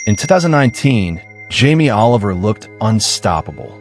In 2019, Jamie Oliver looked unstoppable.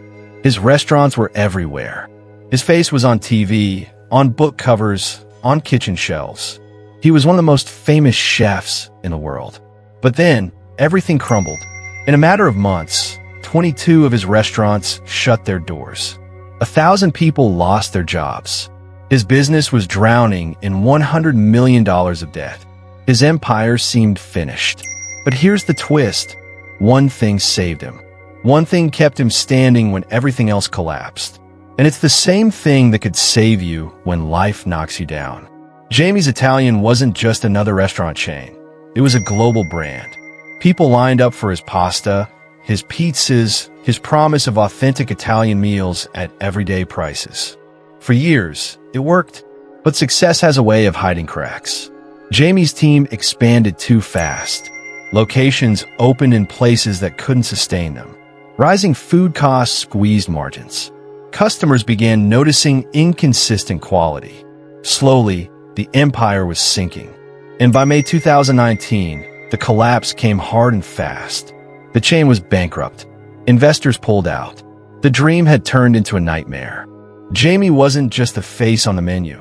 His restaurants were everywhere. His face was on TV, on book covers, on kitchen shelves. He was one of the most famous chefs in the world. But then, everything crumbled. In a matter of months, 22 of his restaurants shut their doors. 1,000 people lost their jobs. His business was drowning in $100 million of debt. His empire seemed finished. But here's the twist. One thing saved him. One thing kept him standing when everything else collapsed. And it's the same thing that could save you when life knocks you down. Jamie's Italian wasn't just another restaurant chain. It was a global brand. People lined up for his pasta, his pizzas, his promise of authentic Italian meals at everyday prices. For years, it worked. But success has a way of hiding cracks. Jamie's team expanded too fast. Locations opened in places that couldn't sustain them. Rising food costs squeezed margins. Customers began noticing inconsistent quality. Slowly, the empire was sinking. And by May 2019, the collapse came hard and fast. The chain was bankrupt. Investors pulled out. The dream had turned into a nightmare. Jamie wasn't just the face on the menu.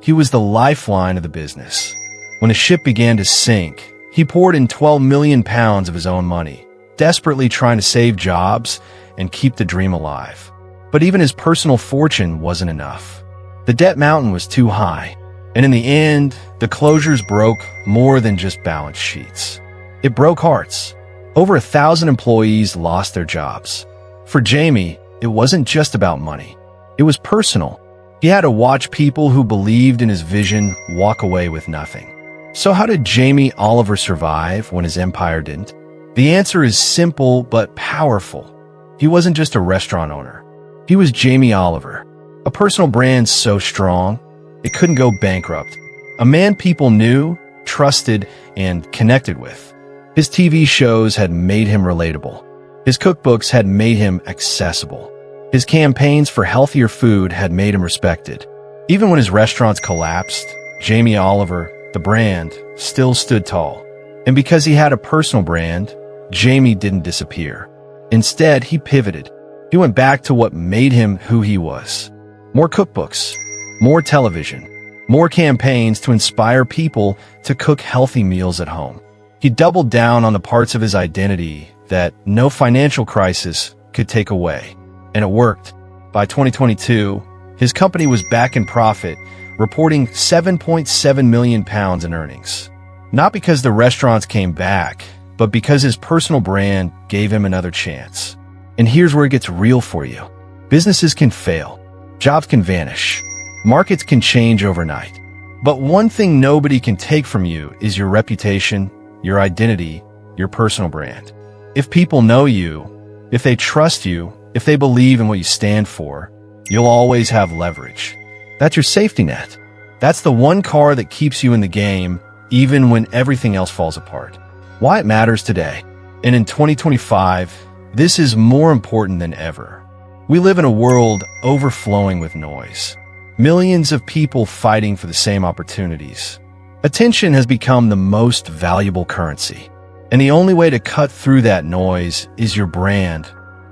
He was the lifeline of the business. When the ship began to sink, he poured in £12 million of his own money, desperately trying to save jobs and keep the dream alive. But even his personal fortune wasn't enough. The debt mountain was too high. And in the end, the closures broke more than just balance sheets. It broke hearts. Over 1,000 employees lost their jobs. For Jamie, it wasn't just about money. It was personal. He had to watch people who believed in his vision walk away with nothing. So how did Jamie Oliver survive when his empire didn't? The answer is simple but powerful. He wasn't just a restaurant owner. He was Jamie Oliver, a personal brand so strong, it couldn't go bankrupt. A man people knew, trusted, and connected with. His TV shows had made him relatable. His cookbooks had made him accessible. His campaigns for healthier food had made him respected. Even when his restaurants collapsed, Jamie Oliver, the brand, still stood tall. And because he had a personal brand, Jamie didn't disappear. Instead, he pivoted. He went back to what made him who he was. More cookbooks, more television, more campaigns to inspire people to cook healthy meals at home. He doubled down on the parts of his identity that no financial crisis could take away. And it worked. By 2022, his company was back in profit, reporting £7.7 million in earnings. Not because the restaurants came back, but because his personal brand gave him another chance. And here's where it gets real for you. Businesses can fail. Jobs can vanish. Markets can change overnight. But one thing nobody can take from you is your reputation, your identity, your personal brand. If people know you, if they trust you, if they believe in what you stand for, you'll always have leverage. That's your safety net. That's the one car that keeps you in the game, even when everything else falls apart. Why it matters today. And in 2025, this is more important than ever. We live in a world overflowing with noise. Millions of people fighting for the same opportunities. Attention has become the most valuable currency. And the only way to cut through that noise is your brand.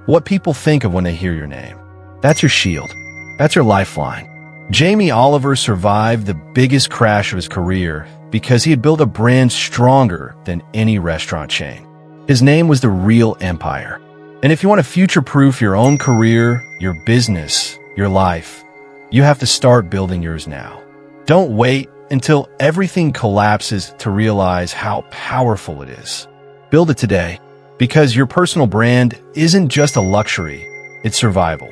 What people think of when they hear your name. That's your shield. That's your lifeline. Jamie Oliver survived the biggest crash of his career because he had built a brand stronger than any restaurant chain. His name was the real empire. And if you want to future-proof your own career, your business, your life, you have to start building yours now. Don't wait until everything collapses to realize how powerful it is. Build it today, because your personal brand isn't just a luxury, it's survival.